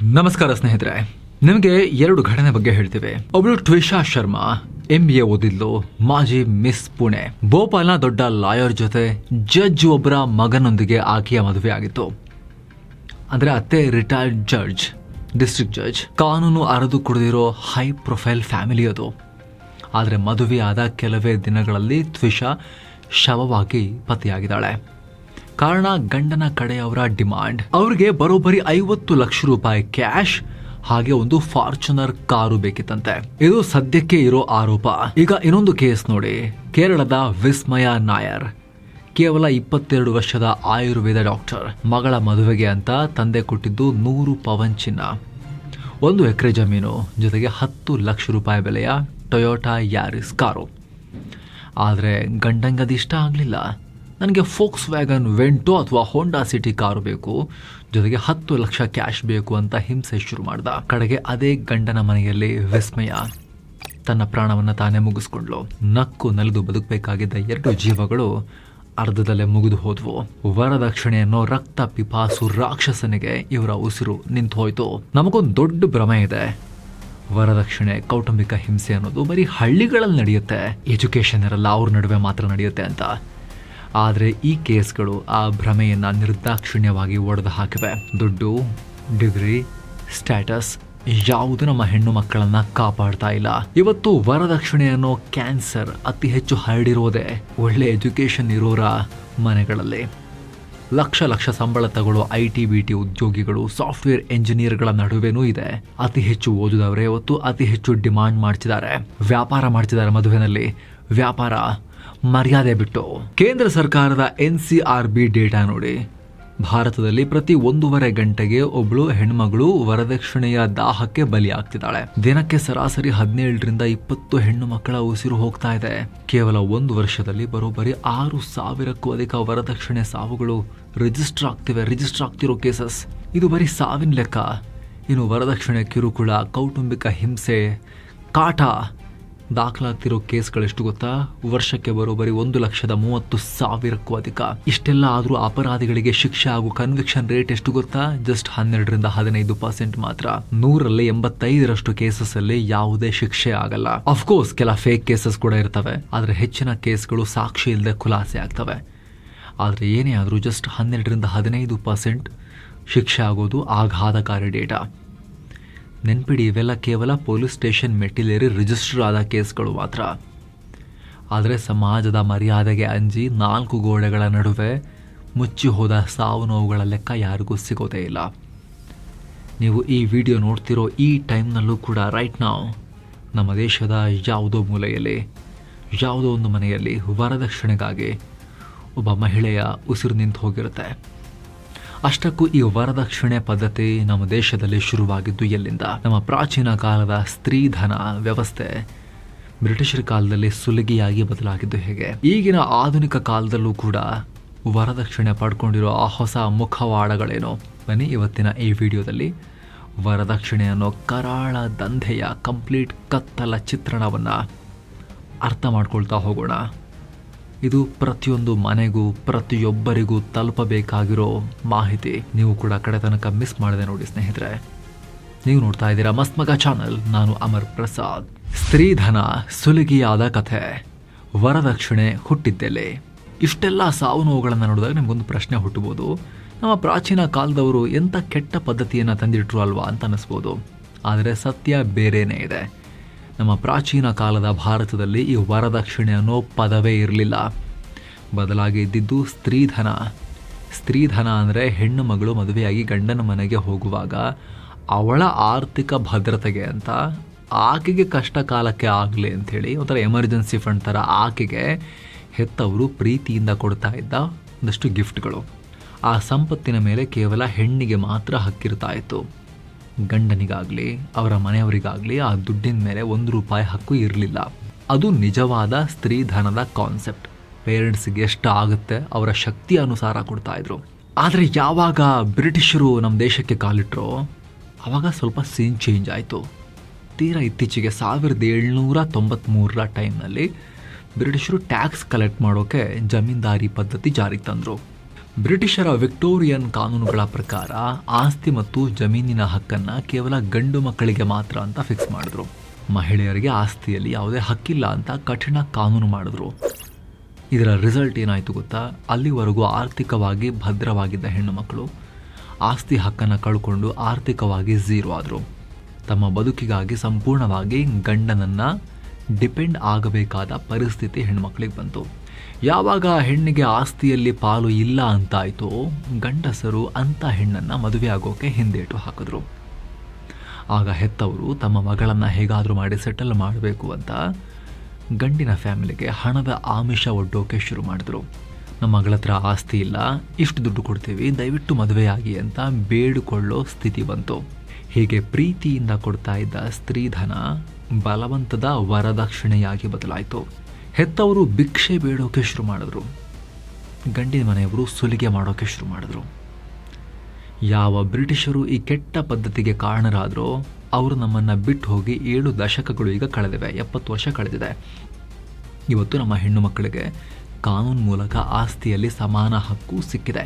ನಮಸ್ಕಾರ ಸ್ನೇಹಿತರೆ, ನಿಮಗೆ ಎರಡು ಘಟನೆ ಬಗ್ಗೆ ಹೇಳ್ತೀವಿ. ಒಬ್ಳು ಟ್ವಿಷಾ ಶರ್ಮಾ MBA ಓದಿದ್ಲು, ಮಾಜಿ ಮಿಸ್ ಪುಣೆ. ಭೋಪಾಲ್ನ ದೊಡ್ಡ ಲಾಯರ್ ಜೊತೆ ಜಡ್ಜ್ ಒಬ್ಬರ ಮಗನೊಂದಿಗೆ ಆಕೆಯ ಮದುವೆ ಆಗಿತ್ತು. ಅಂದ್ರೆ ಅತ್ತೆ ರಿಟೈರ್ಡ್ ಜಡ್ಜ್, ಡಿಸ್ಟ್ರಿಕ್ಟ್ ಜಡ್ಜ್. ಕಾನೂನು ಅರೆದು ಕುಡಿದಿರೋ ಹೈ ಪ್ರೊಫೈಲ್ ಫ್ಯಾಮಿಲಿ ಅದು. ಆದರೆ ಮದುವೆ ಆದ ಕೆಲವೇ ದಿನಗಳಲ್ಲಿ ಟ್ವಿಷಾ ಶವವಾಗಿ ಪತ್ತೆಯಾಗಿದ್ದಾಳೆ. ಕಾರಣ ಗಂಡನ ಕಡೆಯವರ ಡಿಮಾಂಡ್. ಅವರಿಗೆ ಬರೋಬ್ಬರಿ 50 ಲಕ್ಷ ರೂಪಾಯಿ ಕ್ಯಾಶ್ ಹಾಗೆ ಒಂದು ಫಾರ್ಚುನರ್ ಕಾರು ಬೇಕಿತ್ತಂತೆ. ಇದು ಸದ್ಯಕ್ಕೆ ಇರೋ ಆರೋಪ. ಈಗ ಇನ್ನೊಂದು ಕೇಸ್ ನೋಡಿ. ಕೇರಳದ ವಿಸ್ಮಯ ನಾಯರ್, ಕೇವಲ 22 ವರ್ಷದ ಆಯುರ್ವೇದ ಡಾಕ್ಟರ್. ಮಗಳ ಮದುವೆಗೆ ಅಂತ ತಂದೆ ಕೊಟ್ಟಿದ್ದು 100 ಪವನ್ ಚಿನ್ನ, 1 ಎಕರೆ ಜಮೀನು, ಜೊತೆಗೆ 10 ಲಕ್ಷ ರೂಪಾಯಿ ಬೆಲೆಯ ಟೊಯೋಟಾ ಯಾರಿಸ್ ಕಾರು. ಆದರೆ ಗಂಡಂಗದಿಷ್ಟ ಆಗಲಿಲ್ಲ. ನನಗೆ ಫೋಕ್ಸ್ ವ್ಯಾಗನ್ ವೆಂಟೋ ಅಥವಾ ಹೋಂಡಾ ಸಿಟಿ ಕಾರು ಬೇಕು, ಜೊತೆಗೆ 10 ಲಕ್ಷ ಕ್ಯಾಶ್ ಬೇಕು ಅಂತ ಹಿಂಸೆ ಶುರು ಮಾಡ್ದ. ಕಡೆಗೆ ಅದೇ ಗಂಡನ ಮನೆಯಲ್ಲಿ ವಿಸ್ಮಯ ತನ್ನ ಪ್ರಾಣವನ್ನು ತಾನೇ ಮುಗಿಸ್ಕೊಂಡ್ಲು. ನಕ್ಕು ನಲಿದು ಬದುಕಬೇಕಾಗಿದ್ದ 2 ಜೀವಗಳು ಅರ್ಧದಲ್ಲೇ ಮುಗಿದು ಹೋದ್ವು. ವರದಕ್ಷಿಣೆಯನ್ನು ರಕ್ತ ಪಿಪಾಸು ರಾಕ್ಷಸನಿಗೆ ಇವರ ಉಸಿರು ನಿಂತು ಹೋಯ್ತು. ನಮಗೊಂದು ದೊಡ್ಡ ಭ್ರಮೆ ಇದೆ. ವರದಕ್ಷಿಣೆ, ಕೌಟುಂಬಿಕ ಹಿಂಸೆ ಅನ್ನೋದು ಬರೀ ಹಳ್ಳಿಗಳಲ್ಲಿ ನಡೆಯುತ್ತೆ, ಎಜುಕೇಶನ್ ಇರಲ್ಲ, ಅವ್ರ ನಡುವೆ ಮಾತ್ರ ನಡೆಯುತ್ತೆ ಅಂತ. ಆದರೆ ಈ ಕೇಸ್ಗಳು ಆ ಭ್ರಮೆಯನ್ನು ನಿರ್ದಾಕ್ಷಿಣ್ಯವಾಗಿ ಒಡೆದು ಹಾಕಿವೆ. ದುಡ್ಡು, ಡಿಗ್ರಿ, ಸ್ಟ್ಯಾಟಸ್ ಯಾವುದು ನಮ್ಮ ಹೆಣ್ಣು ಮಕ್ಕಳನ್ನ ಕಾಪಾಡ್ತಾ ಇಲ್ಲ. ಇವತ್ತು ವರದಕ್ಷಿಣೆ ಅನ್ನೋ ಕ್ಯಾನ್ಸರ್ ಅತಿ ಹೆಚ್ಚು ಹರಡಿರೋದೇ ಒಳ್ಳೆ ಎಜುಕೇಶನ್ ಇರೋರ ಮನೆಗಳಲ್ಲಿ. ಲಕ್ಷ ಲಕ್ಷ ಸಂಬಳ ತಗೊಳ್ಳೋ IT BT ಉದ್ಯೋಗಿಗಳು, ಸಾಫ್ಟ್ವೇರ್ ಎಂಜಿನಿಯರ್ಗಳ ನಡುವೆನೂ ಇದೆ. ಅತಿ ಹೆಚ್ಚು ಓದಿದವರೇ ಇವತ್ತು ಅತಿ ಹೆಚ್ಚು ಡಿಮಾಂಡ್ ಮಾಡ್ತಿದ್ದಾರೆ, ವ್ಯಾಪಾರ ಮಾಡ್ತಿದ್ದಾರೆ. ಮದುವೆನಲ್ಲಿ ವ್ಯಾಪಾರ, ಮರ್ಯಾದೆ ಬಿಟ್ಟು. ಕೇಂದ್ರ ಸರ್ಕಾರದ NCRB ಡೇಟಾ ನೋಡಿ. ಭಾರತದಲ್ಲಿ ಪ್ರತಿ 1.5 ಗಂಟೆಗೆ ಒಬ್ಳು ಹೆಣ್ಮಗಳು ವರದಕ್ಷಿಣೆಯ ದಾಹಕ್ಕೆ ಬಲಿಯಾಗ್ತಿದ್ದಾಳೆ. ದಿನಕ್ಕೆ ಸರಾಸರಿ 17ರಿಂದ 20 ಹೆಣ್ಣು ಮಕ್ಕಳ ಉಸಿರು ಹೋಗ್ತಾ ಇದೆ. ಕೇವಲ 1 ವರ್ಷದಲ್ಲಿ ಬರೋಬ್ಬರಿ 6,000ಕ್ಕೂ ಅಧಿಕ ವರದಕ್ಷಿಣೆ ಸಾವುಗಳು ರಿಜಿಸ್ಟರ್ ಆಗ್ತಿರೋ ಕೇಸಸ್. ಇದು ಬರೀ ಸಾವಿನ ಲೆಕ್ಕ. ಇನ್ನು ವರದಕ್ಷಿಣೆ ಕಿರುಕುಳ, ಕೌಟುಂಬಿಕ ಹಿಂಸೆ, ಕಾಟ ದಾಖಲಾಗ್ತಿರೋ ಕೇಸ್ಗಳೆಷ್ಟು ಗೊತ್ತಾ? ವರ್ಷಕ್ಕೆ ಬರೋಬ್ಬರಿ 1,30,000ಕ್ಕೂ ಅಧಿಕ. ಇಷ್ಟೆಲ್ಲ ಆದರೂ ಅಪರಾಧಿಗಳಿಗೆ ಶಿಕ್ಷೆ ಹಾಗೂ ಕನ್ವಿಕ್ಷನ್ ರೇಟ್ ಎಷ್ಟು ಗೊತ್ತಾ? ಜಸ್ಟ್ 12ರಿಂದ 15% ಮಾತ್ರ. 100ರಲ್ಲಿ 85ರಷ್ಟು ಕೇಸಸ್ ಅಲ್ಲಿ ಯಾವುದೇ ಶಿಕ್ಷೆ ಆಗಲ್ಲ. ಅಫ್ಕೋರ್ಸ್ ಕೆಲ ಫೇಕ್ ಕೇಸಸ್ ಕೂಡ ಇರ್ತವೆ, ಆದರೆ ಹೆಚ್ಚಿನ ಕೇಸ್ಗಳು ಸಾಕ್ಷಿ ಇಲ್ಲದೆ ಖುಲಾಸೆ ಆಗ್ತವೆ. ಆದರೆ ಏನೇ ಆದರೂ ಜಸ್ಟ್ 12ರಿಂದ 15% ಶಿಕ್ಷೆ ಆಗೋದು ಆಘಾತಕಾರಿ ಡೇಟಾ. ನೆನ್ಪಿಡಿ, ಇವೆಲ್ಲ ಕೇವಲ ಪೊಲೀಸ್ ಸ್ಟೇಷನ್ ಮೆಟ್ಟಿಲೇರಿ ರಿಜಿಸ್ಟರ್ ಆದ ಕೇಸ್ಗಳು ಮಾತ್ರ. ಆದರೆ ಸಮಾಜದ ಮರ್ಯಾದೆಗೆ ಅಂಜಿ 4 ಗೋಡೆಗಳ ನಡುವೆ ಮುಚ್ಚಿ ಹೋದ ಸಾವು ನೋವುಗಳ ಲೆಕ್ಕ ಯಾರಿಗೂ ಸಿಗೋದೇ ಇಲ್ಲ. ನೀವು ಈ ವಿಡಿಯೋ ನೋಡ್ತಿರೋ ಈ ಟೈಮ್ನಲ್ಲೂ ಕೂಡ ರೈಟ್ ನಾವು ನಮ್ಮ ದೇಶದ ಯಾವುದೋ ಮೂಲೆಯಲ್ಲಿ, ಯಾವುದೋ ಒಂದು ಮನೆಯಲ್ಲಿ ವರದಕ್ಷಿಣೆಗಾಗಿ ಒಬ್ಬ ಮಹಿಳೆಯ ಉಸಿರು ನಿಂತು ಹೋಗಿರುತ್ತೆ. ಅಷ್ಟಕ್ಕೂ ಈ ವರದಕ್ಷಿಣೆ ಪದ್ಧತಿ ನಮ್ಮ ದೇಶದಲ್ಲಿ ಶುರುವಾಗಿದ್ದು ಎಲ್ಲಿಂದ? ನಮ್ಮ ಪ್ರಾಚೀನ ಕಾಲದ ಸ್ತ್ರೀಧನ ವ್ಯವಸ್ಥೆ ಬ್ರಿಟಿಷರ ಕಾಲದಲ್ಲಿ ಸುಲಿಗೆಯಾಗಿ ಬದಲಾಗಿದ್ದು ಹೇಗೆ? ಈಗಿನ ಆಧುನಿಕ ಕಾಲದಲ್ಲೂ ಕೂಡ ವರದಕ್ಷಿಣೆ ಪಡ್ಕೊಂಡಿರೋ ಆ ಹೊಸ ಮುಖವಾಡಗಳೇನೋ? ಬನ್ನಿ ಇವತ್ತಿನ ಈ ವಿಡಿಯೋದಲ್ಲಿ ವರದಕ್ಷಿಣೆ ಅನ್ನೋ ಕರಾಳ ದಂಧೆಯ ಕಂಪ್ಲೀಟ್ ಕತ್ತಲ ಚಿತ್ರಣವನ್ನು ಅರ್ಥ ಮಾಡ್ಕೊಳ್ತಾ ಹೋಗೋಣ. ಇದು ಪ್ರತಿಯೊಂದು ಮನೆಗೂ, ಪ್ರತಿಯೊಬ್ಬರಿಗೂ ತಲುಪಬೇಕಾಗಿರೋ ಮಾಹಿತಿ. ನೀವು ಕೂಡ ಕಡೆ ತನಕ ಮಿಸ್ ಮಾಡದೆ ನೋಡಿ ಸ್ನೇಹಿತರೆ. ನೀವು ನೋಡ್ತಾ ಇದ್ದೀರಾ ಮಸ್ತ್ ಮಗ ಚಾನಲ್. ನಾನು ಅಮರ್ ಪ್ರಸಾದ್. ಸ್ತ್ರೀಧನ ಸುಲಿಗೆಯಾದ ಕಥೆ, ವರದಕ್ಷಿಣೆ ಹುಟ್ಟಿದ್ದೆಲೆ. ಇಷ್ಟೆಲ್ಲ ಸಾವು ನೋವುಗಳನ್ನು ನೋಡಿದಾಗ ನಿಮಗೊಂದು ಪ್ರಶ್ನೆ ಹುಟ್ಟಬಹುದು. ನಮ್ಮ ಪ್ರಾಚೀನ ಕಾಲದವರು ಎಂಥ ಕೆಟ್ಟ ಪದ್ಧತಿಯನ್ನು ತಂದಿಟ್ರು ಅಲ್ವಾ ಅಂತ ಅನ್ನಿಸ್ಬೋದು. ಆದರೆ ಸತ್ಯ ಬೇರೆಯೇ ಇದೆ. ನಮ್ಮ ಪ್ರಾಚೀನ ಕಾಲದ ಭಾರತದಲ್ಲಿ ಈ ವರದಕ್ಷಿಣೆ ಅನ್ನೋ ಪದವೇ ಇರಲಿಲ್ಲ. ಬದಲಾಗಿ ಇದ್ದಿದ್ದು ಸ್ತ್ರೀಧನ. ಸ್ತ್ರೀಧನ ಅಂದರೆ ಹೆಣ್ಣು ಮಗಳು ಮದುವೆಯಾಗಿ ಗಂಡನ ಮನೆಗೆ ಹೋಗುವಾಗ ಅವಳ ಆರ್ಥಿಕ ಭದ್ರತೆಗೆ ಅಂತ, ಆಕೆಗೆ ಕಷ್ಟ ಕಾಲಕ್ಕೆ ಆಗಲಿ ಅಂಥೇಳಿ ಒಂಥರ ಎಮರ್ಜೆನ್ಸಿ ಫಂಡ್ ಥರ ಆಕೆಗೆ ಹೆತ್ತವರು ಪ್ರೀತಿಯಿಂದ ಕೊಡ್ತಾ ಇದ್ದ ಒಂದಷ್ಟು ಗಿಫ್ಟ್ಗಳು. ಆ ಸಂಪತ್ತಿನ ಮೇಲೆ ಕೇವಲ ಹೆಣ್ಣಿಗೆ ಮಾತ್ರ ಹಕ್ಕಿರ್ತಾ ಇತ್ತು. ಗಂಡನಿಗಾಗಲಿ ಅವರ ಮನೆಯವರಿಗಾಗಲಿ ಆ ದುಡ್ಡಿನ ಮೇಲೆ 1 ರೂಪಾಯಿ ಹಕ್ಕು ಇರಲಿಲ್ಲ. ಅದು ನಿಜವಾದ ಸ್ತ್ರೀಧನದ ಕಾನ್ಸೆಪ್ಟ್. ಪೇರೆಂಟ್ಸ್ಗೆ ಎಷ್ಟು ಆಗುತ್ತೆ ಅವರ ಶಕ್ತಿ ಅನುಸಾರ ಕೊಡ್ತಾ ಇದ್ರು. ಆದರೆ ಯಾವಾಗ ಬ್ರಿಟಿಷರು ನಮ್ಮ ದೇಶಕ್ಕೆ ಕಾಲಿಟ್ರೋ ಆವಾಗ ಸ್ವಲ್ಪ ಸೀನ್ ಚೇಂಜ್ ಆಯಿತು. ತೀರಾ ಇತ್ತೀಚೆಗೆ 1793ರ ಟೈಮ್ನಲ್ಲಿ ಬ್ರಿಟಿಷರು ಟ್ಯಾಕ್ಸ್ ಕಲೆಕ್ಟ್ ಮಾಡೋಕ್ಕೆ ಜಮೀನ್ದಾರಿ ಪದ್ಧತಿ ಜಾರಿಗೆ ತಂದರು. ಬ್ರಿಟಿಷರ ವಿಕ್ಟೋರಿಯನ್ ಕಾನೂನುಗಳ ಪ್ರಕಾರ ಆಸ್ತಿ ಮತ್ತು ಜಮೀನಿನ ಹಕ್ಕನ್ನು ಕೇವಲ ಗಂಡು ಮಕ್ಕಳಿಗೆ ಮಾತ್ರ ಅಂತ ಫಿಕ್ಸ್ ಮಾಡಿದ್ರು. ಮಹಿಳೆಯರಿಗೆ ಆಸ್ತಿಯಲ್ಲಿ ಯಾವುದೇ ಹಕ್ಕಿಲ್ಲ ಅಂತ ಕಠಿಣ ಕಾನೂನು ಮಾಡಿದ್ರು. ಇದರ ರಿಸಲ್ಟ್ ಏನಾಯಿತು ಗೊತ್ತಾ? ಅಲ್ಲಿವರೆಗೂ ಆರ್ಥಿಕವಾಗಿ ಭದ್ರವಾಗಿದ್ದ ಹೆಣ್ಣು ಮಕ್ಕಳು ಆಸ್ತಿ ಹಕ್ಕನ್ನು ಕಳ್ಕೊಂಡು ಆರ್ಥಿಕವಾಗಿ ಝೀರೋ ಆದರು. ತಮ್ಮ ಬದುಕಿಗಾಗಿ ಸಂಪೂರ್ಣವಾಗಿ ಗಂಡನನ್ನು ಡಿಪೆಂಡ್ ಆಗಬೇಕಾದ ಪರಿಸ್ಥಿತಿ ಹೆಣ್ಮಕ್ಳಿಗೆ ಬಂತು. ಯಾವಾಗ ಹೆಣ್ಣಿಗೆ ಆಸ್ತಿಯಲ್ಲಿ ಪಾಲು ಇಲ್ಲ ಅಂತಾಯಿತೋ ಗಂಡಸರು ಅಂಥ ಹೆಣ್ಣನ್ನು ಮದುವೆ ಆಗೋಕೆ ಹಿಂದೇಟು ಹಾಕಿದ್ರು. ಆಗ ಹೆತ್ತವರು ತಮ್ಮ ಮಗಳನ್ನು ಹೇಗಾದರೂ ಮಾಡಿ ಸೆಟಲ್ ಮಾಡಬೇಕು ಅಂತ ಗಂಡಿನ ಫ್ಯಾಮಿಲಿಗೆ ಹಣದ ಆಮಿಷ ಒಡ್ಡೋಕೆ ಶುರು ಮಾಡಿದ್ರು. ನಮ್ಮ ಮಗಳ ಹತ್ರ ಆಸ್ತಿ ಇಲ್ಲ, ಇಷ್ಟು ದುಡ್ಡು ಕೊಡ್ತೀವಿ, ದಯವಿಟ್ಟು ಮದುವೆಯಾಗಿ ಅಂತ ಬೇಡಿಕೊಳ್ಳೋ ಸ್ಥಿತಿ ಬಂತು. ಹೀಗೆ ಪ್ರೀತಿಯಿಂದ ಕೊಡ್ತಾ ಇದ್ದ ಸ್ತ್ರೀಧನ ಬಲವಂತದ ವರದಕ್ಷಿಣೆಯಾಗಿ ಬದಲಾಯಿತು. ಹೆತ್ತವರು ಭಿಕ್ಷೆ ಬೇಡೋಕೆ ಶುರು ಮಾಡಿದ್ರು. ಗಂಡಿನ ಮನೆಯವರು ಸುಲಿಗೆ ಮಾಡೋಕೆ ಶುರು ಮಾಡಿದ್ರು. ಯಾವ ಬ್ರಿಟಿಷರು ಈ ಕೆಟ್ಟ ಪದ್ಧತಿಗೆ ಕಾರಣರಾದರೋ ಅವರು ನಮ್ಮನ್ನು ಬಿಟ್ಟು ಹೋಗಿ 7 ದಶಕಗಳು ಈಗ ಕಳೆದಿವೆ, 70 ವರ್ಷ ಕಳೆದಿದೆ. ಇವತ್ತು ನಮ್ಮ ಹೆಣ್ಣು ಮಕ್ಕಳಿಗೆ ಕಾನೂನು ಮೂಲಕ ಆಸ್ತಿಯಲ್ಲಿ ಸಮಾನ ಹಕ್ಕು ಸಿಕ್ಕಿದೆ.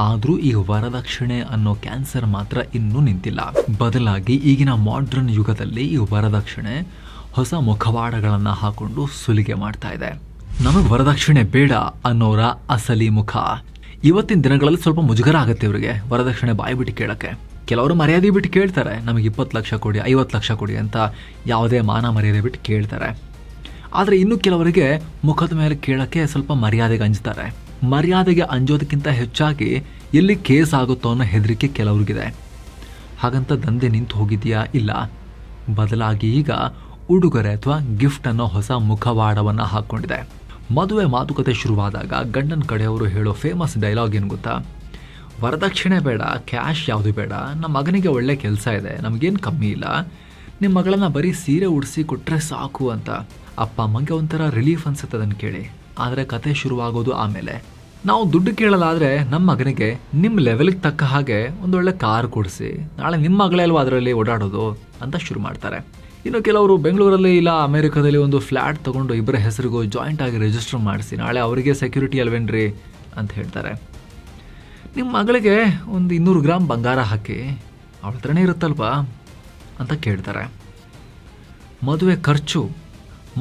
ಆದರೂ ಈ ವರದಕ್ಷಿಣೆ ಅನ್ನೋ ಕ್ಯಾನ್ಸರ್ ಮಾತ್ರ ಇನ್ನೂ ನಿಂತಿಲ್ಲ. ಬದಲಾಗಿ ಈಗಿನ ಮಾಡ್ರನ್ ಯುಗದಲ್ಲಿ ಈ ವರದಕ್ಷಿಣೆ ಹೊಸ ಮುಖವಾಡಗಳನ್ನು ಹಾಕೊಂಡು ಸುಲಿಗೆ ಮಾಡ್ತಾ ಇದೆ. ನಮಗೆ ವರದಕ್ಷಿಣೆ ಬೇಡ ಅನ್ನೋರ ಅಸಲಿ ಮುಖ. ಇವತ್ತಿನ ದಿನಗಳಲ್ಲಿ ಸ್ವಲ್ಪ ಮುಜುಗರ ಆಗುತ್ತೆ ಇವರಿಗೆ ವರದಕ್ಷಿಣೆ ಬಾಯಿ ಬಿಟ್ಟು ಕೇಳೋಕ್ಕೆ. ಕೆಲವರು ಮರ್ಯಾದೆ ಬಿಟ್ಟು ಕೇಳ್ತಾರೆ, ನಮಗೆ 20 ಲಕ್ಷ ಕೊಡಿ, 50 ಲಕ್ಷ ಕೊಡಿ ಅಂತ ಯಾವುದೇ ಮಾನ ಮರ್ಯಾದೆ ಬಿಟ್ಟು ಕೇಳ್ತಾರೆ. ಆದರೆ ಇನ್ನು ಕೆಲವರಿಗೆ ಮುಖದ ಮೇಲೆ ಕೇಳೋಕ್ಕೆ ಸ್ವಲ್ಪ ಮರ್ಯಾದೆಗೆ ಅಂಜ್ತಾರೆ. ಮರ್ಯಾದೆಗೆ ಅಂಜೋದಕ್ಕಿಂತ ಹೆಚ್ಚಾಗಿ ಎಲ್ಲಿ ಕೇಸ್ ಆಗುತ್ತೋ ಅನ್ನೋ ಹೆದರಿಕೆ ಕೆಲವ್ರಿಗಿದೆ. ಹಾಗಂತ ದಂಧೆ ನಿಂತು ಹೋಗಿದೆಯಾ? ಇಲ್ಲ. ಬದಲಾಗಿ ಈಗ ಉಡುಗೊರೆ ಅಥವಾ ಗಿಫ್ಟ್ ಅನ್ನೋ ಹೊಸ ಮುಖವಾಡವನ್ನು ಹಾಕ್ಕೊಂಡಿದೆ. ಮದುವೆ ಮಾತುಕತೆ ಶುರುವಾದಾಗ ಗಂಡನ ಕಡೆಯವರು ಹೇಳೋ ಫೇಮಸ್ ಡೈಲಾಗ್ ಏನು ಗೊತ್ತಾ? ವರದಕ್ಷಿಣೆ ಬೇಡ, ಕ್ಯಾಶ್ ಯಾವುದು ಬೇಡ, ನಮ್ಮ ಮಗನಿಗೆ ಒಳ್ಳೆ ಕೆಲಸ ಇದೆ, ನಮಗೇನು ಕಮ್ಮಿ ಇಲ್ಲ, ನಿಮ್ಮ ಮಗಳನ್ನ ಬರೀ ಸೀರೆ ಉಡಿಸಿ ಕೊಟ್ಟರೆ ಸಾಕು ಅಂತ. ಅಪ್ಪ ಅಮ್ಮಂಗೆ ಒಂಥರ ರಿಲೀಫ್ ಅನ್ಸುತ್ತೆ ಅದನ್ನು ಕೇಳಿ. ಆದರೆ ಕತೆ ಶುರುವಾಗೋದು ಆಮೇಲೆ. ನಾವು ದುಡ್ಡು ಕೇಳಲಾದರೆ ನಮ್ಮ ಮಗನಿಗೆ ನಿಮ್ಮ ಲೆವೆಲ್ಗೆ ತಕ್ಕ ಹಾಗೆ ಒಂದೊಳ್ಳೆ ಕಾರ್ ಕೊಡಿಸಿ, ನಾಳೆ ನಿಮ್ಮ ಮಗಳೇ ಅಲ್ವಾ ಅದರಲ್ಲಿ ಓಡಾಡೋದು ಅಂತ ಶುರು ಮಾಡ್ತಾರೆ. ಇನ್ನು ಕೆಲವರು ಬೆಂಗಳೂರಲ್ಲಿ ಇಲ್ಲ ಅಮೇರಿಕಾದಲ್ಲಿ ಒಂದು ಫ್ಲ್ಯಾಟ್ ತೊಗೊಂಡು ಇಬ್ಬರ ಹೆಸರಿಗೂ ಜಾಯಿಂಟ್ ಆಗಿ ರಿಜಿಸ್ಟರ್ ಮಾಡಿಸಿ, ನಾಳೆ ಅವರಿಗೆ ಸೆಕ್ಯೂರಿಟಿ ಅಲ್ವೇನ್ರಿ ಅಂತ ಹೇಳ್ತಾರೆ. ನಿಮ್ಮ ಮಗಳಿಗೆ ಒಂದು 200 ಗ್ರಾಮ್ ಬಂಗಾರ ಹಾಕಿ ಅವಳ ಹತ್ರನೇ ಇರುತ್ತಲ್ವಾ ಅಂತ ಕೇಳ್ತಾರೆ. ಮದುವೆ ಖರ್ಚು,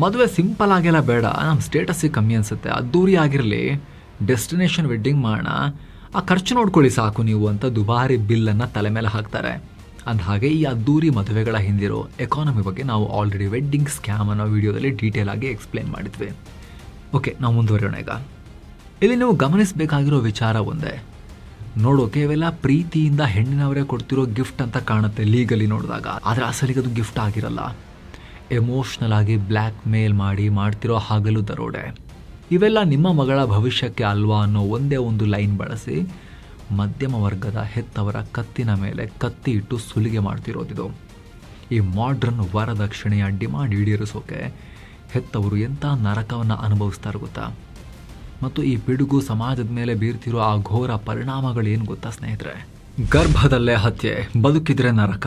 ಮದುವೆ ಸಿಂಪಲ್ ಆಗೆಲ್ಲ ಬೇಡ, ನಮ್ಮ ಸ್ಟೇಟಸ್ಸಿಗೆ ಕಮ್ಮಿ ಅನಿಸುತ್ತೆ, ಅದ್ದೂರಿ ಆಗಿರಲಿ, ಡೆಸ್ಟಿನೇಷನ್ ವೆಡ್ಡಿಂಗ್ ಮಾಡೋಣ, ಆ ಖರ್ಚು ನೋಡ್ಕೊಳ್ಳಿ ಸಾಕು ನೀವು ಅಂತ ದುಬಾರಿ ಬಿಲ್ಲನ್ನು ತಲೆ ಮೇಲೆ ಹಾಕ್ತಾರೆ. ಅಂದಹಾಗೆ ಈ ಅದ್ದೂರಿ ಮದುವೆಗಳ ಹಿಂದಿರೋ ಎಕಾನಮಿ ಬಗ್ಗೆ ನಾವು ಆಲ್ರೆಡಿ ವೆಡ್ಡಿಂಗ್ ಸ್ಕ್ಯಾಮ್ ಅನ್ನೋ ವಿಡಿಯೋದಲ್ಲಿ ಡೀಟೇಲ್ ಆಗಿ ಎಕ್ಸ್ಪ್ಲೇನ್ ಮಾಡಿದ್ವಿ. ಓಕೆ, ನಾವು ಮುಂದುವರಿಯೋಣ. ಈಗ ಇಲ್ಲಿ ನೀವು ಗಮನಿಸಬೇಕಾಗಿರೋ ವಿಚಾರ ಒಂದೇ. ನೋಡೋಕೆ ಇವೆಲ್ಲ ಪ್ರೀತಿಯಿಂದ ಹೆಣ್ಣಿನವರೇ ಕೊಡ್ತಿರೋ ಗಿಫ್ಟ್ ಅಂತ ಕಾಣುತ್ತೆ ಲೀಗಲಿ ನೋಡಿದಾಗ. ಆದರೆ ಅಸಲಿಗೆ ಅದು ಗಿಫ್ಟ್ ಆಗಿರಲ್ಲ. ಎಮೋಷ್ನಲ್ ಆಗಿ ಬ್ಲ್ಯಾಕ್ ಮೇಲ್ ಮಾಡಿ ಮಾಡ್ತಿರೋ ಹಗಲು ದರೋಡೆ. ಇವೆಲ್ಲ ನಿಮ್ಮ ಮಗಳ ಭವಿಷ್ಯಕ್ಕೆ ಅಲ್ವಾ ಅನ್ನೋ ಒಂದೇ ಒಂದು ಲೈನ್ ಬಳಸಿ ಮಧ್ಯಮ ವರ್ಗದ ಹೆತ್ತವರ ಕತ್ತಿನ ಮೇಲೆ ಕತ್ತಿ ಇಟ್ಟು ಸುಲಿಗೆ ಮಾಡ್ತಿರೋದಿದು. ಈ ಮಾಡ್ರನ್ ವರದಕ್ಷಿಣೆಯ ಡಿಮಾಂಡ್ ಈಡೇರಿಸೋಕೆ ಹೆತ್ತವರು ಎಂಥ ನರಕವನ್ನು ಅನುಭವಿಸ್ತಾರೆ ಗೊತ್ತಾ? ಮತ್ತು ಈ ಪಿಡುಗು ಸಮಾಜದ ಮೇಲೆ ಬೀರ್ತಿರೋ ಆ ಘೋರ ಪರಿಣಾಮಗಳೇನು ಗೊತ್ತಾ ಸ್ನೇಹಿತರೆ? ಗರ್ಭದಲ್ಲೇ ಹತ್ಯೆ, ಬದುಕಿದ್ರೆ ನರಕ.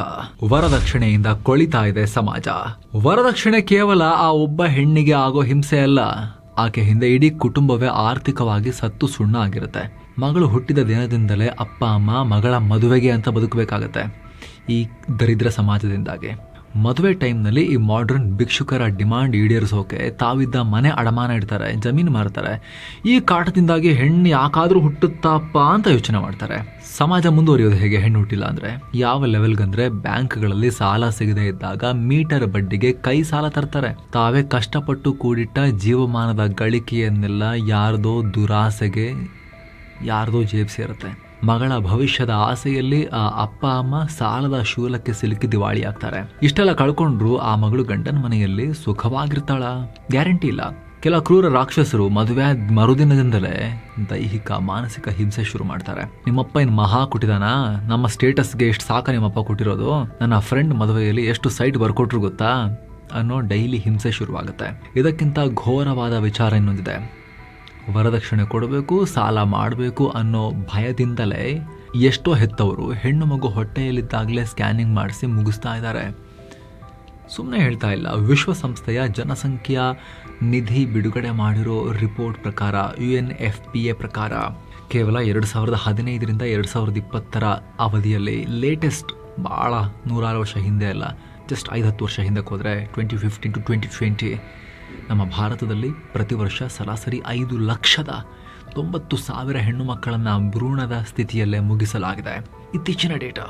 ವರದಕ್ಷಿಣೆಯಿಂದ ಕೊಳಿತಾ ಇದೆ ಸಮಾಜ. ವರದಕ್ಷಿಣೆ ಕೇವಲ ಆ ಒಬ್ಬ ಹೆಣ್ಣಿಗೆ ಆಗೋ ಹಿಂಸೆ ಅಲ್ಲ, ಆಕೆ ಹಿಂದೆ ಇಡೀ ಕುಟುಂಬವೇ ಆರ್ಥಿಕವಾಗಿ ಸತ್ತು ಸುಣ್ಣ ಆಗಿರುತ್ತೆ. ಮಗಳು ಹುಟ್ಟಿದ ದಿನದಿಂದಲೇ ಅಪ್ಪ ಅಮ್ಮ ಮಗಳ ಮದುವೆಗೆ ಅಂತ ಬದುಕಬೇಕಾಗತ್ತೆ ಈ ದರಿದ್ರ ಸಮಾಜದಿಂದಾಗಿ. ಮದುವೆ ಟೈಮ್ನಲ್ಲಿ ಈ ಮಾಡ್ರನ್ ಭಿಕ್ಷುಕರ ಡಿಮಾಂಡ್ ಈಡೇರಿಸೋಕೆ ತಾವಿದ್ದ ಮನೆ ಅಡಮಾನ ಇಡ್ತಾರೆ, ಜಮೀನು ಮಾರ್ತಾರೆ. ಈ ಕಾಟದಿಂದಾಗಿ ಹೆಣ್ಣು ಯಾಕಾದರೂ ಹುಟ್ಟುತ್ತಾಪ್ಪ ಅಂತ ಯೋಚನೆ ಮಾಡ್ತಾರೆ. ಸಮಾಜ ಮುಂದುವರಿಯೋದು ಹೇಗೆ ಹೆಣ್ಣು ಹುಟ್ಟಿಲ್ಲ ಅಂದರೆ? ಯಾವ ಲೆವೆಲ್ಗಂದ್ರೆ ಬ್ಯಾಂಕ್ಗಳಲ್ಲಿ ಸಾಲ ಸಿಗದೆ ಇದ್ದಾಗ ಮೀಟರ್ ಬಡ್ಡಿಗೆ ಕೈ ಸಾಲ ತರ್ತಾರೆ. ತಾವೇ ಕಷ್ಟಪಟ್ಟು ಕೂಡಿಟ್ಟ ಜೀವಮಾನದ ಗಳಿಕೆಯನ್ನೆಲ್ಲ ಯಾರ್ದೋ ದುರಾಸೆಗೆ ಯಾರ್ದೋ ಜೇಬ್ ಸೇರುತ್ತೆ. ಮಗಳ ಭವಿಷ್ಯದ ಆಸೆಯಲ್ಲಿ ಆ ಅಪ್ಪ ಅಮ್ಮ ಸಾಲದ ಶೂಲಕ್ಕೆ ಸಿಲುಕಿ ದಿವಾಳಿ ಆಗ್ತಾರೆ. ಇಷ್ಟೆಲ್ಲ ಕಳ್ಕೊಂಡ್ರು ಆ ಮಗಳು ಗಂಡನ ಮನೆಯಲ್ಲಿ ಸುಖವಾಗಿರ್ತಾಳ? ಗ್ಯಾರಂಟಿ ಇಲ್ಲ. ಕೆಲ ಕ್ರೂರ ರಾಕ್ಷಸರು ಮದುವೆ ಮರುದಿನದಿಂದಲೇ ದೈಹಿಕ ಮಾನಸಿಕ ಹಿಂಸೆ ಶುರು ಮಾಡ್ತಾರೆ. ನಿಮ್ಮಪ್ಪ ಇನ್ನು ಮಹಾ ಕೊಟ್ಟಿದಾನ, ನಮ್ಮ ಸ್ಟೇಟಸ್ಗೆ ಎಷ್ಟು ಸಾಕ ನಿಮ್ಮಪ್ಪ ಕೊಟ್ಟಿರೋದು, ನನ್ನ ಫ್ರೆಂಡ್ ಮದುವೆಯಲ್ಲಿ ಎಷ್ಟು ಸೈಟ್ ಬರ್ಕೊಟ್ರು ಗೊತ್ತಾ ಅನ್ನೋ ಡೈಲಿ ಹಿಂಸೆ ಶುರುವಾಗುತ್ತೆ. ಇದಕ್ಕಿಂತ ಘೋರವಾದ ವಿಚಾರ ಇನ್ನೊಂದಿದೆ. ವರದಕ್ಷಿಣೆ ಕೊಡಬೇಕು, ಸಾಲ ಮಾಡಬೇಕು ಅನ್ನೋ ಭಯದಿಂದಲೇ ಎಷ್ಟೋ ಹೆತ್ತವರು ಹೆಣ್ಣು ಮಗು ಹೊಟ್ಟೆಯಲ್ಲಿದ್ದಾಗಲೇ ಸ್ಕ್ಯಾನಿಂಗ್ ಮಾಡಿಸಿ ಮುಗಿಸ್ತಾ ಇದ್ದಾರೆ. ಸುಮ್ಮನೆ ಹೇಳ್ತಾ ಇಲ್ಲ. ವಿಶ್ವಸಂಸ್ಥೆಯ ಜನಸಂಖ್ಯಾ ನಿಧಿ ಬಿಡುಗಡೆ ಮಾಡಿರೋ ರಿಪೋರ್ಟ್ ಪ್ರಕಾರ, UNFPA ಪ್ರಕಾರ ಕೇವಲ 2015ರಿಂದ 2020 ಅವಧಿಯಲ್ಲಿ ಲೇಟೆಸ್ಟ್, ಭಾಳ 106 ವರ್ಷ ಹಿಂದೆ ಅಲ್ಲ, ಜಸ್ಟ್ 5-10 ವರ್ಷ ಹಿಂದಕ್ಕೆ ಹೋದರೆ 2015 to 2020 ನಮ್ಮ ಭಾರತದಲ್ಲಿ ಪ್ರತಿ ವರ್ಷ ಸರಾಸರಿ 5,90,000 ಹೆಣ್ಣು ಮಕ್ಕಳನ್ನು ಭ್ರೂಣದ ಸ್ಥಿತಿಯಲ್ಲೇ ಮುಗಿಸಲಾಗಿದೆ. ಇತ್ತೀಚಿನ ಡೇಟಾ.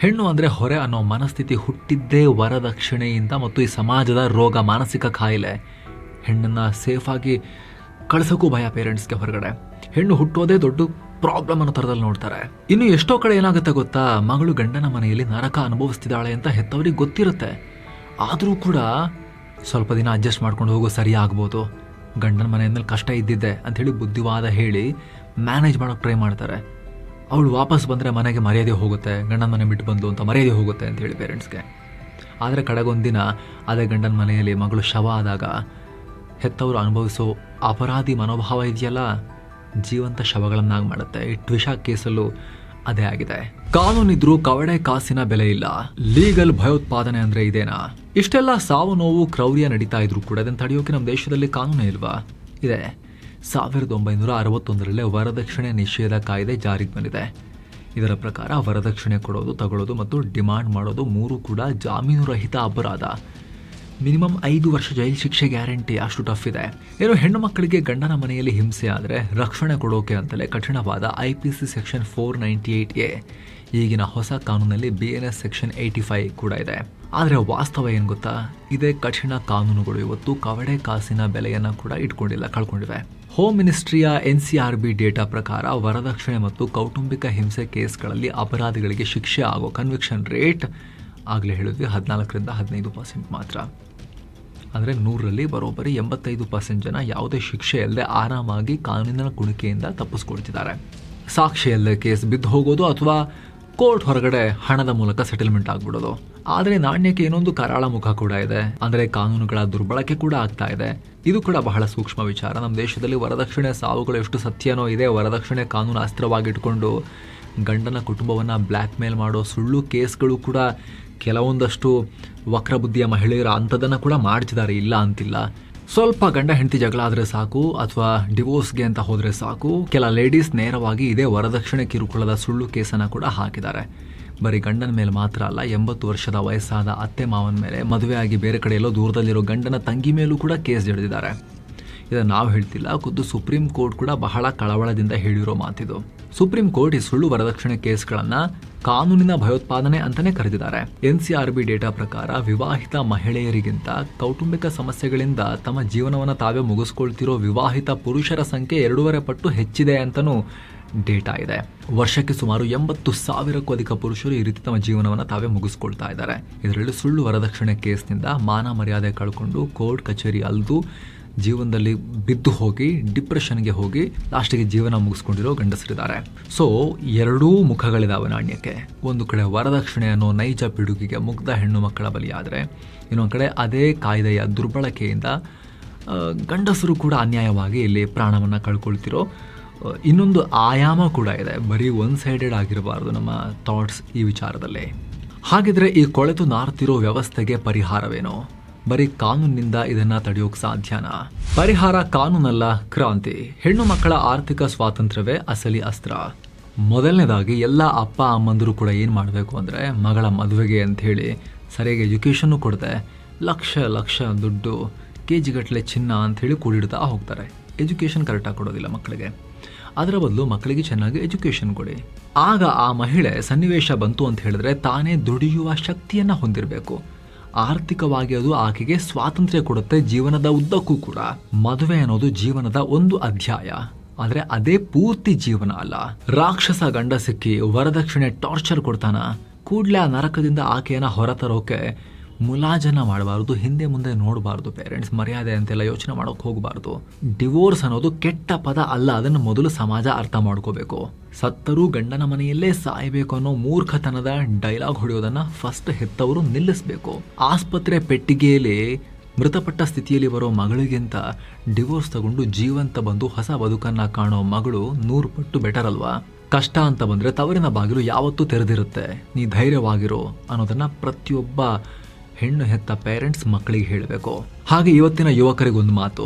ಹೆಣ್ಣು ಅಂದರೆ ಹೊರೆ ಅನ್ನೋ ಮನಸ್ಥಿತಿ ಹುಟ್ಟಿದ್ದೇ ವರದಕ್ಷಿಣೆಯಿಂದ ಮತ್ತು ಈ ಸಮಾಜದ ರೋಗ, ಮಾನಸಿಕ ಕಾಯಿಲೆ. ಹೆಣ್ಣನ್ನು ಸೇಫಾಗಿ ಕಳ್ಸೋಕ್ಕೂ ಭಯ ಪೇರೆಂಟ್ಸ್ಗೆ ಹೊರಗಡೆ. ಹೆಣ್ಣು ಹುಟ್ಟೋದೇ ದೊಡ್ಡ ಪ್ರಾಬ್ಲಮ್ ಅನ್ನೋ ಥರದಲ್ಲಿ ನೋಡ್ತಾರೆ. ಇನ್ನು ಎಷ್ಟೋ ಕಡೆ ಏನಾಗುತ್ತೆ ಗೊತ್ತಾ, ಮಗಳು ಗಂಡನ ಮನೆಯಲ್ಲಿ ನರಕ ಅನುಭವಿಸ್ತಿದ್ದಾಳೆ ಅಂತ ಹೆತ್ತವರಿಗೆ ಗೊತ್ತಿರುತ್ತೆ. ಆದರೂ ಕೂಡ ಸ್ವಲ್ಪ ದಿನ ಅಡ್ಜಸ್ಟ್ ಮಾಡ್ಕೊಂಡು ಹೋಗೋ ಸರಿ ಆಗ್ಬೋದು, ಗಂಡನ ಮನೆಯ ಕಷ್ಟ ಇದ್ದಿದ್ದೆ ಅಂಥೇಳಿ ಬುದ್ಧಿವಾದ ಹೇಳಿ ಮ್ಯಾನೇಜ್ ಮಾಡೋಕ್ಕೆ ಟ್ರೈ ಮಾಡ್ತಾರೆ. ಅವಳು ವಾಪಸ್ ಬಂದರೆ ಮನೆಗೆ ಮರ್ಯಾದೆ ಹೋಗುತ್ತೆ, ಗಂಡನ ಮನೆ ಬಿಟ್ಟು ಬಂದು ಅಂತ ಮರ್ಯಾದೆ ಹೋಗುತ್ತೆ ಅಂತ ಹೇಳಿ ಪೇರೆಂಟ್ಸ್ಗೆ. ಆದರೆ ಕಡೆಗೊಂದಿನ ಅದೇ ಗಂಡನ ಮನೆಯಲ್ಲಿ ಮಗಳು ಶವ ಆದಾಗ ಹೆತ್ತವರು ಅನುಭವಿಸೋ ಅಪರಾಧಿ ಮನೋಭಾವ ಇದೆಯಲ್ಲ, ಜೀವಂತ ಶವಗಳನ್ನಾಗಿ ಮಾಡುತ್ತೆ. ಈ ಟ್ವಿಷಾ ಕೇಸಲ್ಲೂ ಅದೇ ಆಗಿದೆ. ಕಾನೂನಿದ್ರೂ ಕವಡೆ ಕಾಸಿನ ಬೆಲೆ ಇಲ್ಲ. ಲೀಗಲ್ ಭಯೋತ್ಪಾದನೆ ಅಂದ್ರೆ ಇದೇನಾ? ಇಷ್ಟೆಲ್ಲ ಸಾವು ನೋವು ಕ್ರೌರ್ಯ ನಡೀತಾ ಇದ್ರು ಕೂಡ ಅದನ್ನು ತಡೆಯೋಕೆ ನಮ್ಮ ದೇಶದಲ್ಲಿ ಕಾನೂನೇ ಇಲ್ವಾ? ಇದೆ. 1961ರಲ್ಲೇ ವರದಕ್ಷಿಣೆ ನಿಷೇಧ ಕಾಯ್ದೆ ಜಾರಿಗೆ ಬಂದಿದೆ. ಇದರ ಪ್ರಕಾರ ವರದಕ್ಷಿಣೆ ಕೊಡೋದು, ತಗೊಳ್ಳೋದು ಮತ್ತು ಡಿಮಾಂಡ್ ಮಾಡೋದು 3 ಕೂಡ ಜಾಮೀನು ರಹಿತ ಅಪರಾಧ. ಮಿನಿಮಮ್ 5 ವರ್ಷ ಜೈಲು ಶಿಕ್ಷೆ ಗ್ಯಾರಂಟಿ, ಅಷ್ಟು ಟಫ್ ಇದೆ. ಏನೋ ಹೆಣ್ಣು ಮಕ್ಕಳಿಗೆ ಗಂಡನ ಮನೆಯಲ್ಲಿ ಹಿಂಸೆ ಆದರೆ ರಕ್ಷಣೆ ಕೊಡೋಕೆ ಅಂತಲೇ ಕಠಿಣವಾದ IPC ಸೆಕ್ಷನ್ 498A, ಈಗಿನ ಹೊಸ ಕಾನೂನಲ್ಲಿ BNS ಸೆಕ್ಷನ್ 85 ಕೂಡ ಇದೆ. ಆದರೆ ವಾಸ್ತವ ಏನು ಗೊತ್ತಾ, ಇದೇ ಕಠಿಣ ಕಾನೂನುಗಳು ಇವತ್ತು ಕವಡೆ ಕಾಸಿನ ಬೆಲೆಯನ್ನು ಕೂಡ ಕಳ್ಕೊಂಡಿವೆ. ಹೋಮ್ ಮಿನಿಸ್ಟ್ರಿಯ NCRB ಡೇಟಾ ಪ್ರಕಾರ ವರದಕ್ಷಿಣೆ ಮತ್ತು ಕೌಟುಂಬಿಕ ಹಿಂಸೆ ಕೇಸ್ಗಳಲ್ಲಿ ಅಪರಾಧಿಗಳಿಗೆ ಶಿಕ್ಷೆ ಆಗೋ ಕನ್ವಿಕ್ಷನ್ ರೇಟ್ ಆಗಲೇ ಹೇಳಿದ್ವಿ 14ರಿಂದ 15% ಮಾತ್ರ. ಅಂದರೆ 100ರಲ್ಲಿ ಬರೋಬ್ಬರಿ 85% ಜನ ಯಾವುದೇ ಶಿಕ್ಷೆ ಇಲ್ಲದೆ ಆರಾಮಾಗಿ ಕಾನೂನಿನ ಕುಣಿಕೆಯಿಂದ ತಪ್ಪಿಸ್ಕೊಳ್ತಿದ್ದಾರೆ. ಸಾಕ್ಷಿ ಇಲ್ಲದೆ ಕೇಸ್ ಬಿದ್ದು ಹೋಗೋದು ಅಥವಾ ಕೋರ್ಟ್ ಹೊರಗಡೆ ಹಣದ ಮೂಲಕ ಸೆಟಲ್ಮೆಂಟ್ ಆಗ್ಬಿಡೋದು. ಆದರೆ ನಾಣ್ಯಕ್ಕೆ ಇನ್ನೊಂದು ಕರಾಳ ಮುಖ ಕೂಡ ಇದೆ, ಅಂದರೆ ಕಾನೂನುಗಳ ದುರ್ಬಳಕೆ ಕೂಡ ಆಗ್ತಾ ಇದೆ. ಇದು ಕೂಡ ಬಹಳ ಸೂಕ್ಷ್ಮ ವಿಚಾರ. ನಮ್ಮ ದೇಶದಲ್ಲಿ ವರದಕ್ಷಿಣೆ ಸಾವುಗಳು ಎಷ್ಟು ಸತ್ಯನೋ ಇದೆ. ವರದಕ್ಷಿಣೆ ಕಾನೂನು ಅಸ್ತ್ರವಾಗಿಟ್ಕೊಂಡು ಗಂಡನ ಕುಟುಂಬವನ್ನು ಬ್ಲ್ಯಾಕ್ ಮೇಲ್ ಮಾಡೋ ಸುಳ್ಳು ಕೇಸ್ಗಳು ಕೂಡ ಕೆಲವೊಂದಷ್ಟು ವಕ್ರಬುದ್ಧಿಯ ಮಹಿಳೆಯರ ಅಂಥದನ್ನು ಕೂಡ ಮಾಡ್ತಿದ್ದಾರೆ, ಇಲ್ಲ ಅಂತಿಲ್ಲ. ಸ್ವಲ್ಪ ಗಂಡ ಹೆಂಡತಿ ಜಗಳ ಆದರೆ ಸಾಕು ಅಥವಾ ಡಿವೋರ್ಸ್ಗೆ ಅಂತ ಹೋದರೆ ಸಾಕು, ಕೆಲ ಲೇಡೀಸ್ ನೇರವಾಗಿ ಇದೇ ವರದಕ್ಷಿಣೆ ಕಿರುಕುಳದ ಸುಳ್ಳು ಕೇಸನ್ನು ಕೂಡ ಹಾಕಿದ್ದಾರೆ. ಬರೀ ಗಂಡನ ಮೇಲೆ ಮಾತ್ರ ಅಲ್ಲ, 80 ವರ್ಷದ ವಯಸ್ಸಾದ ಅತ್ತೆ ಮಾವನ ಮೇಲೆ, ಮದುವೆಯಾಗಿ ಬೇರೆ ಕಡೆ ಎಲ್ಲೋ ದೂರದಲ್ಲಿರೋ ಗಂಡನ ತಂಗಿ ಮೇಲೂ ಕೂಡ ಕೇಸ್ ಜಡಿದಿದ್ದಾರೆ. ಇದನ್ನು ನಾವು ಹೇಳ್ತಿಲ್ಲ, ಖುದ್ದು ಸುಪ್ರೀಂ ಕೋರ್ಟ್ ಕೂಡ ಬಹಳ ಕಳವಳದಿಂದ ಹೇಳಿರೋ ಮಾತಿದು. ಸುಪ್ರೀಂ ಕೋರ್ಟ್ ಈ ಸುಳ್ಳು ವರದಕ್ಷಿಣೆ ಕೇಸ್ಗಳನ್ನು ಕಾನೂನಿನ ಭಯೋತ್ಪಾದನೆ ಅಂತಾನೆ ಕರೆದಿದ್ದಾರೆ. NCRB ಡೇಟಾ ಪ್ರಕಾರ ವಿವಾಹಿತ ಮಹಿಳೆಯರಿಗಿಂತ ಕೌಟುಂಬಿಕ ಸಮಸ್ಯೆಗಳಿಂದ ತಮ್ಮ ಜೀವನವನ್ನು ತಾವೇ ಮುಗಿಸ್ಕೊಳ್ತಿರೋ ವಿವಾಹಿತ ಪುರುಷರ ಸಂಖ್ಯೆ 2.5 ಪಟ್ಟು ಹೆಚ್ಚಿದೆ ಅಂತಲೂ ಡೇಟಾ ಇದೆ. ವರ್ಷಕ್ಕೆ ಸುಮಾರು 80,000ಕ್ಕೂ ಅಧಿಕ ಪುರುಷರು ಈ ರೀತಿ ತಮ್ಮ ಜೀವನವನ್ನು ತಾವೇ ಮುಗಿಸ್ಕೊಳ್ತಾ ಇದ್ದಾರೆ. ಇದರಲ್ಲಿ ಸುಳ್ಳು ವರದಕ್ಷಿಣೆ ಕೇಸ್ನಿಂದ ಮಾನ ಮರ್ಯಾದೆ ಕಳ್ಕೊಂಡು ಕೋರ್ಟ್ ಕಚೇರಿ ಅಲ್ದು ಜೀವನದಲ್ಲಿ ಬಿದ್ದು ಹೋಗಿ ಡಿಪ್ರೆಷನ್ಗೆ ಹೋಗಿ ಲಾಸ್ಟಿಗೆ ಜೀವನ ಮುಗಿಸ್ಕೊಂಡಿರೋ ಗಂಡಸರಿದ್ದಾರೆ. ಸೊ ಎರಡೂ ಮುಖಗಳಿದಾವೆ ನಾಣ್ಯಕ್ಕೆ. ಒಂದು ಕಡೆ ವರದಕ್ಷಿಣೆ ಅನ್ನೋ ನೈಜ ಪಿಡುಗಿಗೆ ಮುಗ್ಧ ಹೆಣ್ಣು ಮಕ್ಕಳ ಬಲಿಯಾದರೆ, ಇನ್ನೊಂದು ಕಡೆ ಅದೇ ಕಾಯ್ದೆಯ ದುರ್ಬಳಕೆಯಿಂದ ಗಂಡಸರು ಕೂಡ ಅನ್ಯಾಯವಾಗಿ ಇಲ್ಲಿ ಪ್ರಾಣವನ್ನು ಕಳ್ಕೊಳ್ತಿರೋ ಇನ್ನೊಂದು ಆಯಾಮ ಕೂಡ ಇದೆ. ಬರೀ ಒನ್ ಸೈಡೆಡ್ ಆಗಿರಬಾರ್ದು ನಮ್ಮ ಥಾಟ್ಸ್ ಈ ವಿಚಾರದಲ್ಲಿ. ಹಾಗಿದ್ರೆ ಈ ಕೊಳೆತು ನಾರ್ತಿರೋ ವ್ಯವಸ್ಥೆಗೆ ಪರಿಹಾರವೇನೋ? ಬರೀ ಕಾನೂನಿನಿಂದ ಇದನ್ನ ತಡೆಯೋಕೆ ಸಾಧ್ಯನಾ? ಪರಿಹಾರ ಕಾನೂನಲ್ಲ, ಕ್ರಾಂತಿ. ಹೆಣ್ಣು ಮಕ್ಕಳ ಆರ್ಥಿಕ ಸ್ವಾತಂತ್ರ್ಯವೇ ಅಸಲಿ ಅಸ್ತ್ರ. ಮೊದಲನೇದಾಗಿ ಎಲ್ಲ ಅಪ್ಪ ಅಮ್ಮಂದರು ಕೂಡ ಏನು ಮಾಡಬೇಕು ಅಂದರೆ, ಮಗಳ ಮದುವೆಗೆ ಅಂಥೇಳಿ ಸರಿಯಾಗಿ ಎಜುಕೇಷನ್ನು ಕೊಡದೆ ಲಕ್ಷ ಲಕ್ಷ ದುಡ್ಡು, KG ಗಟ್ಟಲೆ ಚಿನ್ನ ಅಂಥೇಳಿ ಕೂಡಿಡ್ತಾ ಹೋಗ್ತಾರೆ. ಎಜುಕೇಷನ್ ಕರೆಕ್ಟಾಗಿ ಕೊಡೋದಿಲ್ಲ ಮಕ್ಕಳಿಗೆ. ಅದರ ಬದಲು ಮಕ್ಕಳಿಗೆ ಚೆನ್ನಾಗಿ ಎಜುಕೇಷನ್ ಕೊಡಿ. ಆಗ ಆ ಮಹಿಳೆ ಸನ್ನಿವೇಶ ಬಂತು ಅಂತ ಹೇಳಿದ್ರೆ ತಾನೇ ದುಡಿಯುವ ಶಕ್ತಿಯನ್ನು ಹೊಂದಿರಬೇಕು. ಆರ್ಥಿಕವಾಗಿ ಅದು ಆಕೆಗೆ ಸ್ವಾತಂತ್ರ್ಯ ಕೊಡುತ್ತೆ ಜೀವನದ ಉದ್ದಕ್ಕೂ ಕೂಡ. ಮದುವೆ ಅನ್ನೋದು ಜೀವನದ ಒಂದು ಅಧ್ಯಾಯ, ಆದರೆ ಅದೇ ಪೂರ್ತಿ ಜೀವನ ಅಲ್ಲ. ರಾಕ್ಷಸ ಗಂಡ ಸಿಕ್ಕಿ ವರದಕ್ಷಿಣೆ ಟಾರ್ಚರ್ ಕೊಡ್ತಾನ, ಕೂಡ್ಲೆ ಆ ನರಕದಿಂದ ಆಕೆಯನ್ನ ಹೊರತರೋಕೆ ಮುಲಾಜನ ಮಾಡಬಾರ್ದು, ಹಿಂದೆ ಮುಂದೆ ನೋಡಬಾರ್ದು. ಪೇರೆಂಟ್ಸ್ ಮರ್ಯಾದೆ ಅಂತೆಲ್ಲ ಯೋಚನೆ ಮಾಡೋಕೆ ಹೋಗಬಾರ್ದು. ಡಿವೋರ್ಸ್ ಅನ್ನೋದು ಕೆಟ್ಟ ಪದ ಅಲ್ಲ, ಅದನ್ನು ಮೊದಲು ಸಮಾಜ ಅರ್ಥ ಮಾಡ್ಕೋಬೇಕು. ಸತ್ತರೂ ಗಂಡನ ಮನೆಯಲ್ಲೇ ಸಾಯಬೇಕು ಅನ್ನೋ ಮೂರ್ಖತನದ ಡೈಲಾಗ್ ಹೊಡೆಯೋದನ್ನ ಫಸ್ಟ್ ಹೆತ್ತವರು ನಿಲ್ಲಿಸಬೇಕು. ಆಸ್ಪತ್ರೆ ಪೆಟ್ಟಿಗೆಯಲ್ಲಿ ಮೃತಪಟ್ಟ ಸ್ಥಿತಿಯಲ್ಲಿ ಬರೋ ಮಗಳಿಗಿಂತ ಡಿವೋರ್ಸ್ ತಗೊಂಡು ಜೀವಂತ ಬಂದು ಹೊಸ ಬದುಕನ್ನ ಕಾಣೋ ಮಗಳು 100 ಪಟ್ಟು ಬೆಟರ್ ಅಲ್ವಾ? ಕಷ್ಟ ಅಂತ ಬಂದ್ರೆ ತವರಿನ ಬಾಗಿಲು ಯಾವತ್ತೂ ತೆರೆದಿರುತ್ತೆ, ನೀ ಧೈರ್ಯವಾಗಿರೋ ಅನ್ನೋದನ್ನ ಪ್ರತಿಯೊಬ್ಬ ಹೆಣ್ಣು ಹೆತ್ತ ಪೇರೆಂಟ್ಸ್ ಮಕ್ಕಳಿಗೆ ಹೇಳಬೇಕು. ಹಾಗೆ ಇವತ್ತಿನ ಯುವಕರಿಗೊಂದು ಮಾತು,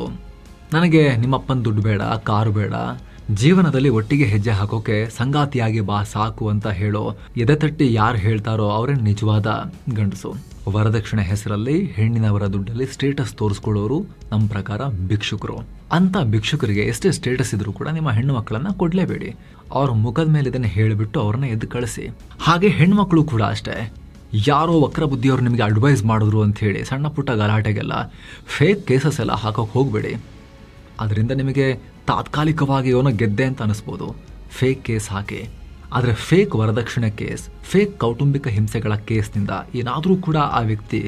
ನನಗೆ ನಿಮ್ಮಪ್ಪನ ದುಡ್ಡು ಬೇಡ, ಕಾರು ಬೇಡ, ಜೀವನದಲ್ಲಿ ಒಟ್ಟಿಗೆ ಹೆಜ್ಜೆ ಹಾಕೋಕೆ ಸಂಗಾತಿಯಾಗಿ ಬಾ ಸಾಕು ಅಂತ ಹೇಳೋ ಎದೆತಟ್ಟಿ ಯಾರು ಹೇಳ್ತಾರೋ ಅವರೇ ನಿಜವಾದ ಗಂಡಸು. ವರದಕ್ಷಿಣೆ ಹೆಸರಲ್ಲಿ ಹೆಣ್ಣಿನವರ ದುಡ್ಡಲ್ಲಿ ಸ್ಟೇಟಸ್ ತೋರಿಸ್ಕೊಳ್ಳೋರು ನಮ್ಮ ಪ್ರಕಾರ ಭಿಕ್ಷುಕರು. ಅಂತ ಭಿಕ್ಷುಕರಿಗೆ ಎಷ್ಟೇ ಸ್ಟೇಟಸ್ ಇದ್ರೂ ಕೂಡ ನಿಮ್ಮ ಹೆಣ್ಣು ಮಕ್ಕಳನ್ನ ಕೊಡ್ಲೇಬೇಡಿ. ಅವ್ರ ಮುಖದ ಮೇಲೆ ಇದನ್ನ ಹೇಳಿಬಿಟ್ಟು ಅವ್ರನ್ನ ಎದ್ದು ಕಳಿಸಿ. ಹಾಗೆ ಹೆಣ್ಮಕ್ಳು ಕೂಡ ಅಷ್ಟೇ, ಯಾರೋ ವಕ್ರ ಬುದ್ಧಿಯವರು ನಿಮಗೆ ಅಡ್ವೈಸ್ ಮಾಡಿದ್ರು ಅಂತ ಹೇಳಿ ಸಣ್ಣ ಪುಟ್ಟ ಗಲಾಟೆಗೆಲ್ಲ ಫೇಕ್ ಕೇಸಸ್ ಎಲ್ಲ ಹಾಕೋಕೆ ಹೋಗಬೇಡಿ. ಅದರಿಂದ ನಿಮಗೆ ತಾತ್ಕಾಲಿಕವಾಗಿ ಏನೋ ಗೆದ್ದೆ ಅಂತ ಅನಿಸ್ಬೋದು, ಫೇಕ್ ಕೇಸ್ ಹಾಕಿ. ಆದರೆ ಫೇಕ್ ವರದಕ್ಷಿಣೆ ಕೇಸ್, ಫೇಕ್ ಕೌಟುಂಬಿಕ ಹಿಂಸೆಗಳ ಕೇಸ್ನಿಂದ ಏನಾದರೂ ಕೂಡ ಆ ವ್ಯಕ್ತಿ,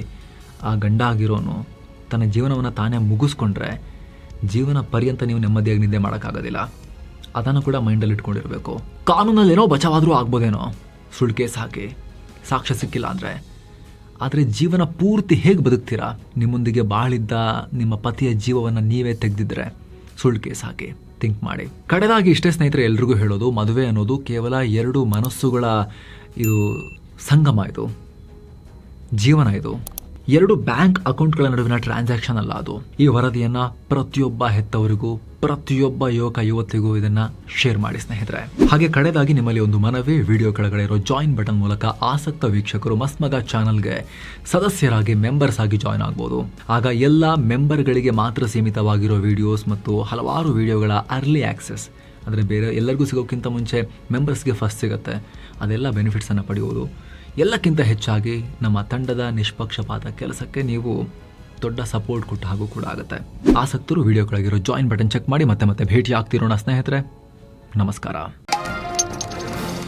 ಆ ಗಂಡ ಆಗಿರೋನು ತನ್ನ ಜೀವನವನ್ನು ತಾನೇ ಮುಗಿಸ್ಕೊಂಡ್ರೆ ಜೀವನ ಪರ್ಯಂತ ನೀವು ನೆಮ್ಮದಿಯಾಗಿ ನಿದ್ದೆ ಮಾಡೋಕ್ಕಾಗೋದಿಲ್ಲ. ಅದನ್ನು ಕೂಡ ಮೈಂಡಲ್ಲಿ ಇಟ್ಕೊಂಡಿರಬೇಕು. ಕಾನೂನಲ್ಲಿ ಏನೋ ಬಚಾವಾದರೂ ಆಗ್ಬೋದೇನೋ ಸುಳ್ಳು ಕೇಸ್ ಹಾಕಿ, ಸಾಕ್ಷ್ಯ ಸಿಕ್ಕಿಲ್ಲ ಅಂದರೆ. ಆದರೆ ಜೀವನ ಪೂರ್ತಿ ಹೇಗೆ ಬದುಕ್ತೀರಾ? ನಿಮ್ಮೊಂದಿಗೆ ಬಾಳಿದ್ದ ನಿಮ್ಮ ಪತಿಯ ಜೀವವನ್ನು ನೀವೇ ತೆಗೆದಿದ್ರೆ ಸುಳ್ಳು ಕೇಸ್ ಹಾಕಿ. ಥಿಂಕ್ ಮಾಡಿ. ಕಡೆದಾಗಿ ಇಷ್ಟೇ ಸ್ನೇಹಿತರೆ, ಎಲ್ರಿಗೂ ಹೇಳೋದು, ಮದುವೆ ಅನ್ನೋದು ಕೇವಲ ಎರಡು ಮನಸ್ಸುಗಳ ಇದು ಸಂಗಮ, ಇದು ಜೀವನ, ಇದು ಎರಡು ಬ್ಯಾಂಕ್ ಅಕೌಂಟ್ಗಳ ನಡುವಿನ ಟ್ರಾನ್ಸಾಕ್ಷನ್ ಅಲ್ಲ ಅದು. ಈ ವರದಿಯನ್ನ ಪ್ರತಿಯೊಬ್ಬ ಹೆತ್ತವರಿಗೂ, ಪ್ರತಿಯೊಬ್ಬ ಯುವಕ ಯುವತಿಗೂ ಇದನ್ನ ಶೇರ್ ಮಾಡಿ ಸ್ನೇಹಿತರೆ. ಹಾಗೆ ಕಡೆದಾಗಿ ನಿಮ್ಮಲ್ಲಿ ಒಂದು ಮನವಿ, ವಿಡಿಯೋ ಕೆಳಗಡೆ ಇರೋ ಜಾಯಿನ್ ಬಟನ್ ಮೂಲಕ ಆಸಕ್ತ ವೀಕ್ಷಕರು ಮಸ್ಮಗ ಚಾನಲ್ಗೆ ಸದಸ್ಯರಾಗಿ, ಮೆಂಬರ್ಸ್ ಆಗಿ ಜಾಯಿನ್ ಆಗ್ಬೋದು. ಆಗ ಎಲ್ಲ ಮೆಂಬರ್ಗಳಿಗೆ ಮಾತ್ರ ಸೀಮಿತವಾಗಿರೋ ವಿಡಿಯೋಸ್ ಮತ್ತು ಹಲವಾರು ವಿಡಿಯೋಗಳ ಅರ್ಲಿ ಆಕ್ಸೆಸ್, ಅಂದರೆ ಬೇರೆ ಎಲ್ಲರಿಗೂ ಸಿಗೋಕ್ಕಿಂತ ಮುಂಚೆ ಮೆಂಬರ್ಸ್ಗೆ ಫಸ್ಟ್ ಸಿಗುತ್ತೆ. ಅದೆಲ್ಲ ಬೆನಿಫಿಟ್ಸನ್ನು ಪಡೆಯೋದು. ಎಲ್ಲಕ್ಕಿಂತ ಹೆಚ್ಚಾಗಿ ನಮ್ಮ ತಂಡದ ನಿಷ್ಪಕ್ಷಪಾತ ಕೆಲಸಕ್ಕೆ ನೀವು ದೊಡ್ಡ ಸಪೋರ್ಟ್ ಕೊಟ್ಟ ಹಾಗೂ ಕೂಡ ಆಗುತ್ತೆ. ಆಸಕ್ತರು ವಿಡಿಯೋ ಕೆಳಗಿರೋ ಜಾಯಿನ್ ಬಟನ್ ಚೆಕ್ ಮಾಡಿ. ಮತ್ತೆ ಭೇಟಿ ಆಗ್ತಿರೋಣ ಸ್ನೇಹಿತರೆ. ನಮಸ್ಕಾರ.